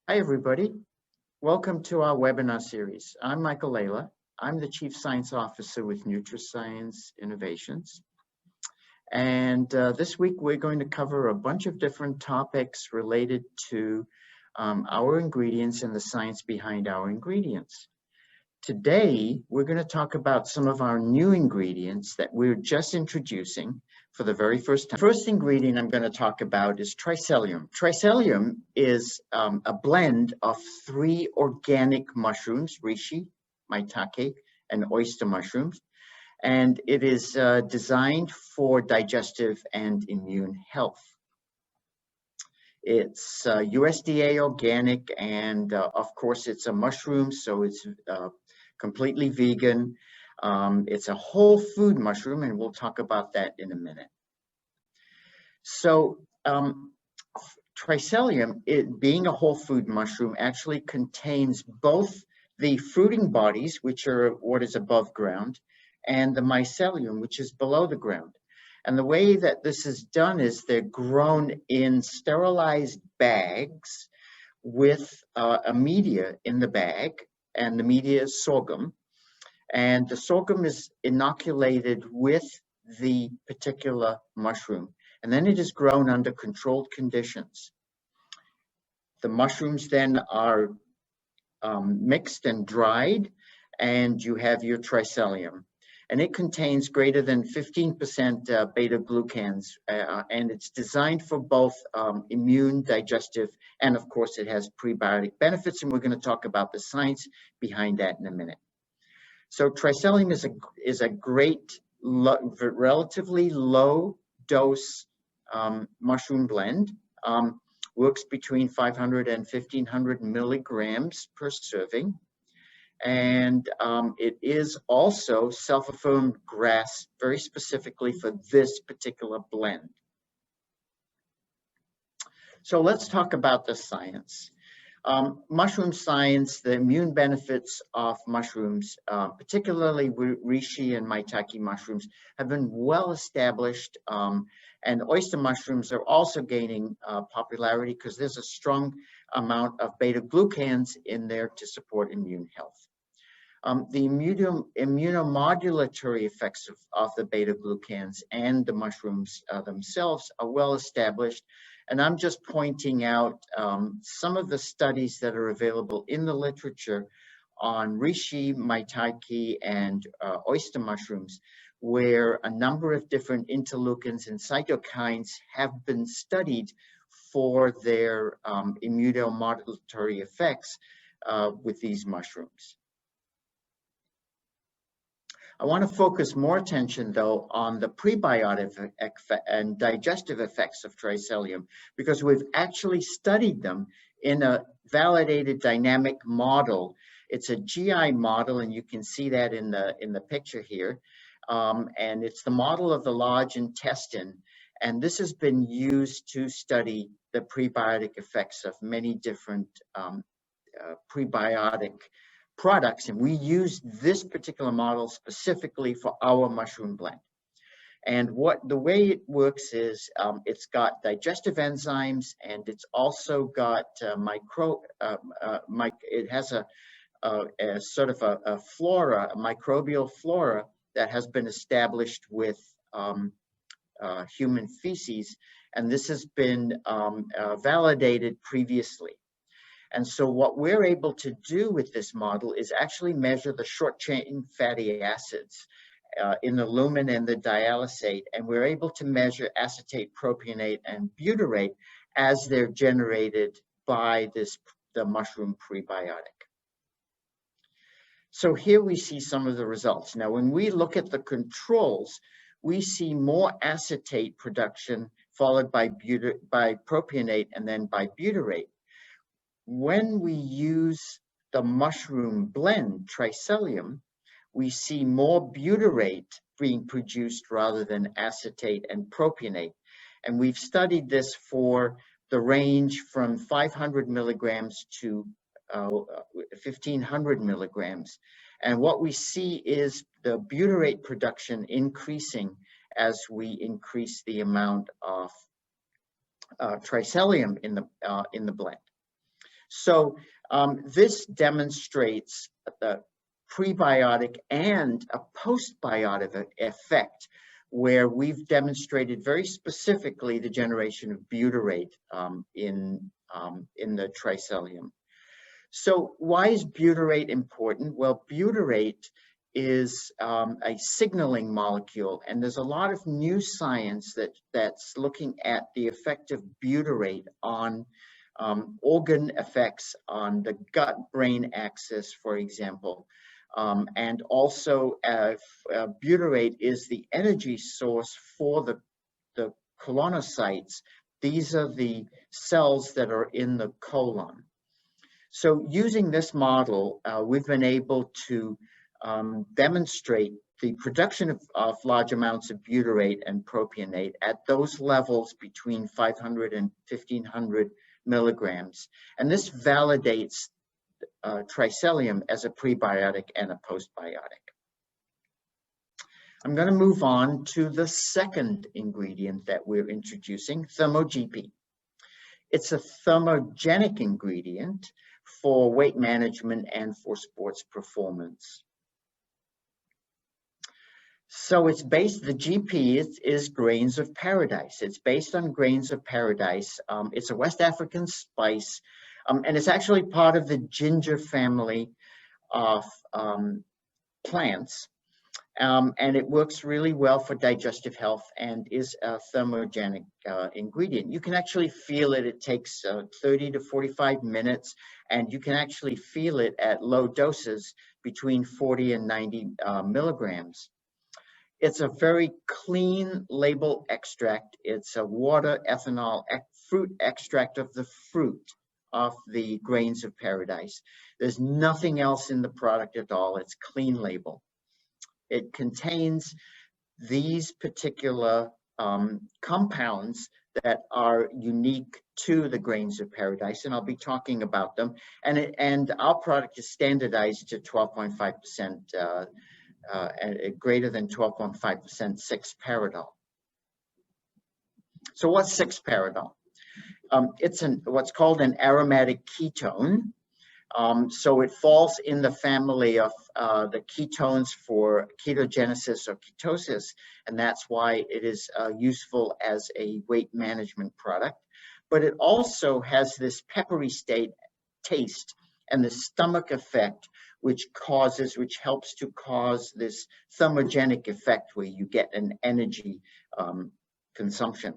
Hi, everybody. Welcome to our webinar series. I'm Michael Lelah. I'm the Chief Science Officer with NutriScience Innovations. And this week, we're going to cover a bunch of different topics related to our ingredients and the science behind our ingredients. Today, we're going to talk about some of our new ingredients that we're just introducing for the very first time. The first ingredient I'm going to talk about is Tricellium. Tricellium is a blend of 3 organic mushrooms, reishi, maitake, and oyster mushrooms. And it is designed for digestive and immune health. It's USDA organic, and of course, it's a mushroom, so it's completely vegan. It's a whole food mushroom, and we'll talk about that in a minute. So Tricellium, it being a whole food mushroom, actually contains both the fruiting bodies, which are what is above ground, and the mycelium, which is below the ground. And the way that this is done is they're grown in sterilized bags with a media in the bag, and the media is sorghum. And the sorghum is inoculated with the particular mushroom, and then it is grown under controlled conditions. The mushrooms then are mixed and dried, and you have your Tricellium. And it contains greater than 15% beta-glucans, and it's designed for both immune, digestive, and of course it has prebiotic benefits, and we're going to talk about the science behind that in a minute. So Tricellium is a great, relatively low dose mushroom blend. Works between 500 and 1500 milligrams per serving. And it is also self-affirmed GRAS, very specifically for this particular blend. So let's talk about the science. Mushroom science, the immune benefits of mushrooms, particularly reishi and maitake mushrooms, have been well established, and oyster mushrooms are also gaining popularity because there's a strong amount of beta-glucans in there to support immune health. The immunomodulatory effects of the beta-glucans and the mushrooms themselves are well established. And I'm just pointing out some of the studies that are available in the literature on reishi, maitake, and oyster mushrooms, where a number of different interleukins and cytokines have been studied for their immunomodulatory effects with these mushrooms. I want to focus more attention, though, on the prebiotic and digestive effects of Tricellium, because we've actually studied them in a validated dynamic model. It's a GI model, and you can see that in the picture here. And it's the model of the large intestine. And this has been used to study the prebiotic effects of many different prebiotic products, and we use this particular model specifically for our mushroom blend. And the way it works is it's got digestive enzymes, and it's also got it has a sort of a flora, a microbial flora that has been established with human feces, and this has been validated previously. And so what we're able to do with this model is actually measure the short-chain fatty acids in the lumen and the dialysate, and we're able to measure acetate, propionate, and butyrate as they're generated by the mushroom prebiotic. So here we see some of the results. Now, when we look at the controls, we see more acetate production followed by propionate and then by butyrate. When we use the mushroom blend, Tricellium, we see more butyrate being produced rather than acetate and propionate. And we've studied this for the range from 500 milligrams to 1500 milligrams. And what we see is the butyrate production increasing as we increase the amount of Tricellium in the blend. So this demonstrates the prebiotic and a postbiotic effect, where we've demonstrated very specifically the generation of butyrate in the Tricellium. So why is butyrate important? Well, butyrate is a signaling molecule, and there's a lot of new science that's looking at the effect of butyrate on organ effects on the gut-brain axis, for example. And also butyrate is the energy source for the colonocytes. These are the cells that are in the colon. So using this model, we've been able to demonstrate the production of large amounts of butyrate and propionate at those levels between 500 and 1500 milligrams. And this validates Tricellium as a prebiotic and a postbiotic. I'm going to move on to the second ingredient that we're introducing, ThermoGP. It's a thermogenic ingredient for weight management and for sports performance. So it's based, the GP is grains of paradise. It's based on grains of paradise. It's a West African spice, and it's actually part of the ginger family of plants. And it works really well for digestive health and is a thermogenic ingredient. You can actually feel it. It takes 30 to 45 minutes, and you can actually feel it at low doses between 40 and 90 milligrams. It's a very clean label extract. It's a water, ethanol, fruit extract of the fruit of the grains of paradise. There's nothing else in the product at all. It's clean label. It contains these particular compounds that are unique to the grains of paradise, and I'll be talking about them. And our product is standardized to 12.5%, greater than 12.5% 6-paradol. So what's 6-paradol? It's what's called an aromatic ketone. So it falls in the family of the ketones for ketogenesis or ketosis, and that's why it is useful as a weight management product. But it also has this peppery taste and the stomach effect, which helps to cause this thermogenic effect where you get an energy consumption.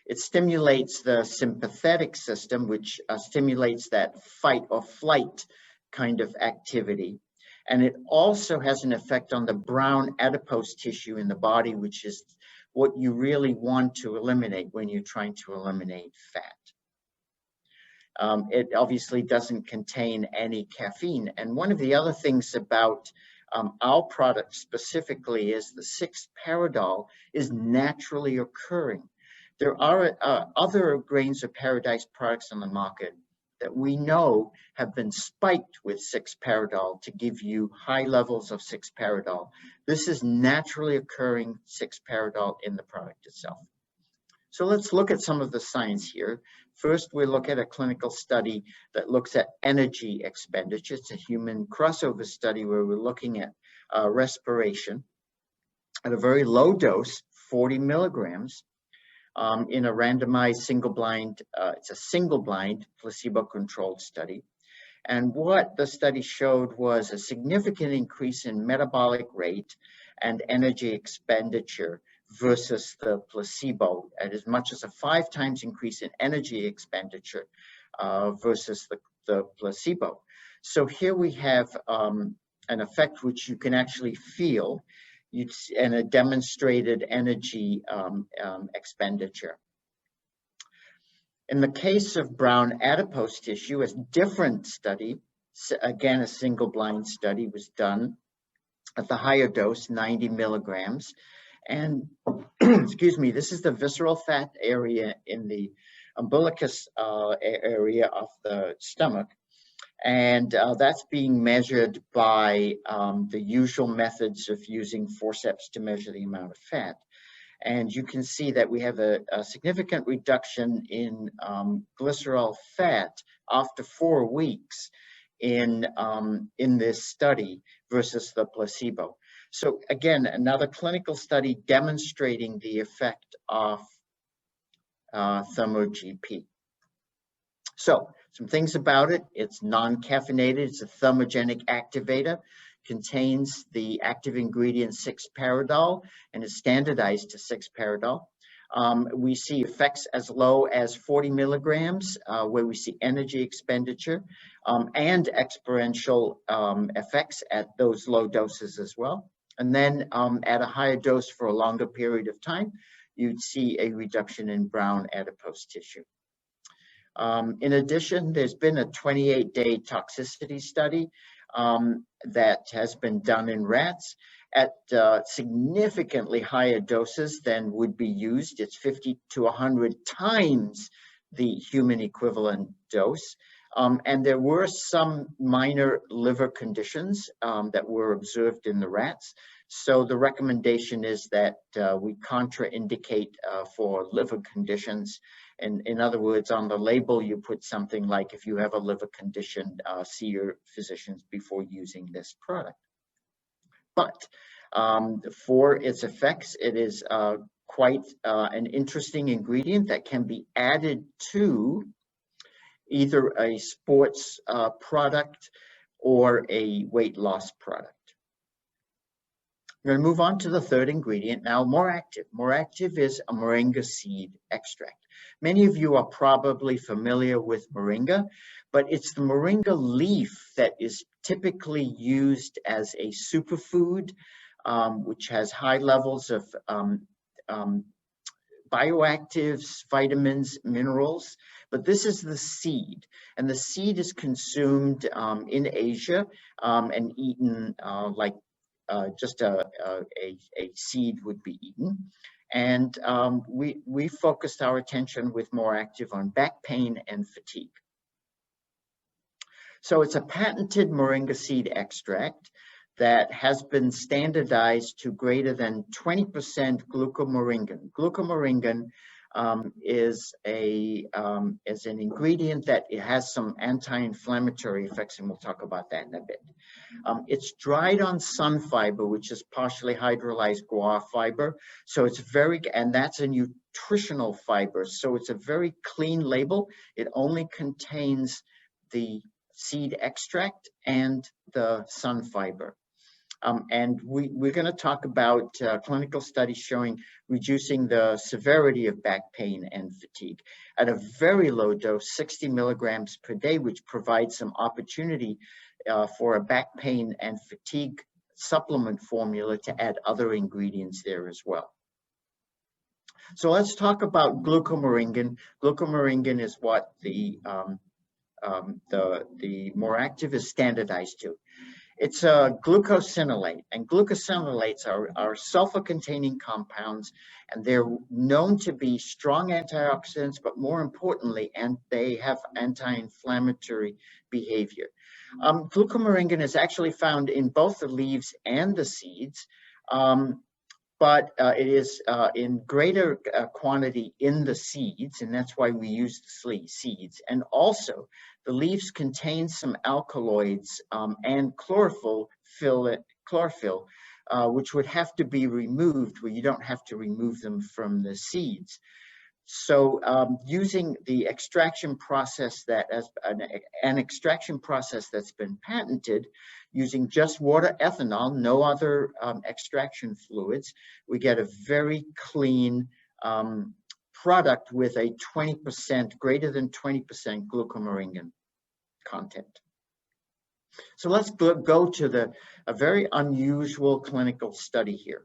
It stimulates the sympathetic system, which stimulates that fight or flight kind of activity. And it also has an effect on the brown adipose tissue in the body, which is what you really want to eliminate when you're trying to eliminate fat. It obviously doesn't contain any caffeine. And one of the other things about our product specifically is the 6-paradol is naturally occurring. There are other grains of paradise products on the market that we know have been spiked with 6-paradol to give you high levels of 6-paradol. This is naturally occurring 6-paradol in the product itself. So let's look at some of the science here. First, we look at a clinical study that looks at energy expenditure. It's a human crossover study where we're looking at respiration at a very low dose, 40 milligrams, in a randomized single-blind, it's a single-blind placebo-controlled study. And what the study showed was a significant increase in metabolic rate and energy expenditure versus the placebo, at as much as a 5 times increase in energy expenditure versus the placebo. So here we have an effect which you can actually feel, and a demonstrated energy expenditure. In the case of brown adipose tissue, a different study, again a single-blind study, was done at the higher dose, 90 milligrams. And excuse me, this is the visceral fat area in the umbilicus area of the stomach. And that's being measured by the usual methods of using forceps to measure the amount of fat. And you can see that we have a significant reduction in glycerol fat after 4 weeks in this study versus the placebo. So again, another clinical study demonstrating the effect of ThermoGP. So some things about it: it's non-caffeinated, it's a thermogenic activator, contains the active ingredient 6-paradol, and is standardized to 6-paradol. We see effects as low as 40 milligrams, where we see energy expenditure, and experiential effects at those low doses as well. And then at a higher dose for a longer period of time, you'd see a reduction in brown adipose tissue. In addition, there's been a 28-day toxicity study that has been done in rats at significantly higher doses than would be used. It's 50 to 100 times the human equivalent dose. And there were some minor liver conditions that were observed in the rats. So the recommendation is that we contraindicate for liver conditions. And in other words, on the label, you put something like, if you have a liver condition, see your physicians before using this product. But for its effects, it is quite an interesting ingredient that can be added to either a sports product or a weight loss product. I'm going to move on to the third ingredient now, Moractive. Moractive is a moringa seed extract. Many of you are probably familiar with moringa, but it's the moringa leaf that is typically used as a superfood, which has high levels of bioactives, vitamins, minerals. But this is the seed, and the seed is consumed in Asia and eaten like just a seed would be eaten. And we focused our attention with Moractive on back pain and fatigue. So it's a patented moringa seed extract that has been standardized to greater than 20% Glucomeringuin. Glucomeringuin is an ingredient that it has some anti-inflammatory effects, and we'll talk about that in a bit. It's dried on sun fiber, which is partially hydrolyzed guar fiber. So it's and that's a nutritional fiber. So it's a very clean label. It only contains the seed extract and the sun fiber. And we're going to talk about clinical studies showing reducing the severity of back pain and fatigue at a very low dose, 60 milligrams per day, which provides some opportunity for a back pain and fatigue supplement formula to add other ingredients there as well. So let's talk about Glucomeringuin. Glucomeringuin is what the Moractive is standardized to. It's a glucosinolate, and glucosinolates are sulfur-containing compounds, and they're known to be strong antioxidants, but more importantly, and they have anti-inflammatory behavior. Glucomeringuin is actually found in both the leaves and the seeds, but it is in greater quantity in the seeds, and that's why we use the seeds. And also, the leaves contain some alkaloids and chlorophyll, which would have to be removed, where you don't have to remove them from the seeds. So using the extraction process that as an extraction process that's been patented, using just water ethanol, no other extraction fluids, we get a very clean product with a 20%, greater than 20% glucomeringuin content. So let's go to a very unusual clinical study here.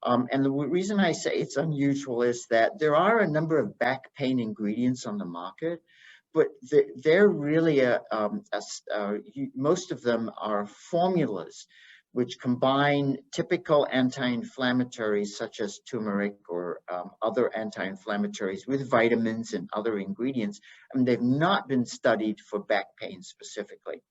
And the reason I say it's unusual is that there are a number of back pain ingredients on the market, but they're really most of them are formulas which combine typical anti-inflammatories such as turmeric or other anti-inflammatories with vitamins and other ingredients, and they've not been studied for back pain specifically.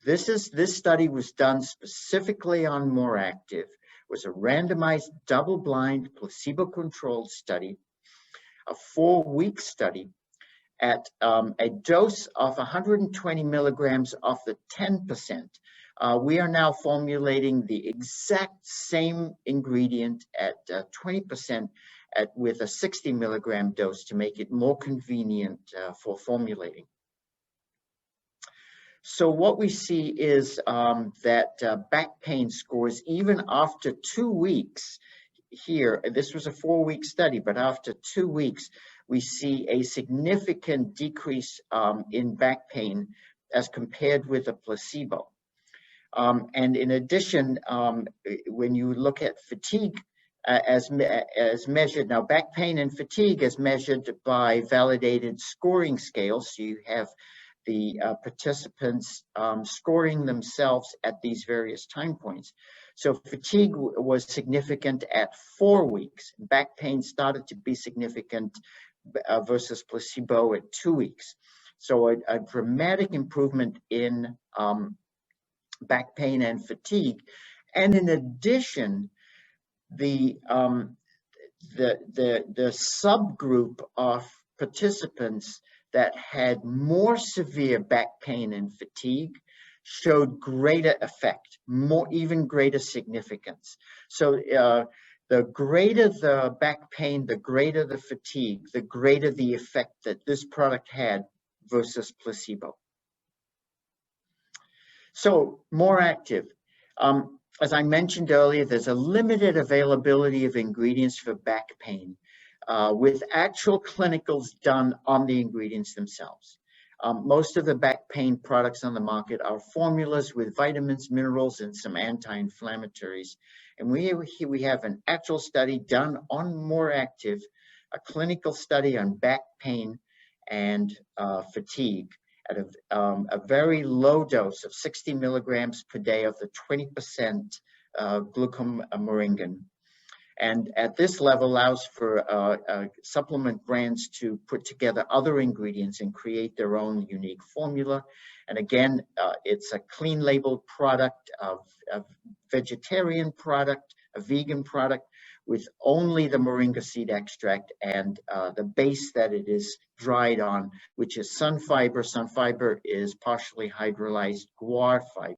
This study was done specifically on Moractive, was a randomized, double-blind, placebo-controlled study, a 4-week study at a dose of 120 milligrams of the 10%. We are now formulating the exact same ingredient at 20% with a 60 milligram dose to make it more convenient for formulating. So what we see is that back pain scores, even after 2 weeks here, this was a 4-week study, but after 2 weeks, we see a significant decrease in back pain as compared with a placebo. And in addition, when you look at fatigue as measured, now back pain and fatigue as measured by validated scoring scales, so you have the participants scoring themselves at these various time points. So fatigue was significant at 4 weeks. Back pain started to be significant versus placebo at 2 weeks. So a dramatic improvement in back pain and fatigue. And in addition, the subgroup of participants that had more severe back pain and fatigue showed greater effect, even greater significance. So the greater the back pain, the greater the fatigue, the greater the effect that this product had versus placebo. So more active. As I mentioned earlier, there's a limited availability of ingredients for back pain with actual clinicals done on the ingredients themselves. Most of the back pain products on the market are formulas with vitamins, minerals, and some anti-inflammatories. And we have an actual study done on More Active, a clinical study on back pain and fatigue at a very low dose of 60 milligrams per day of the 20% Glucomeringuin. And at this level allows for supplement brands to put together other ingredients and create their own unique formula. And again, it's a clean labeled product, a vegetarian product, a vegan product with only the Moringa seed extract and the base that it is dried on, which is sun fiber. Sun fiber is partially hydrolyzed guar fiber.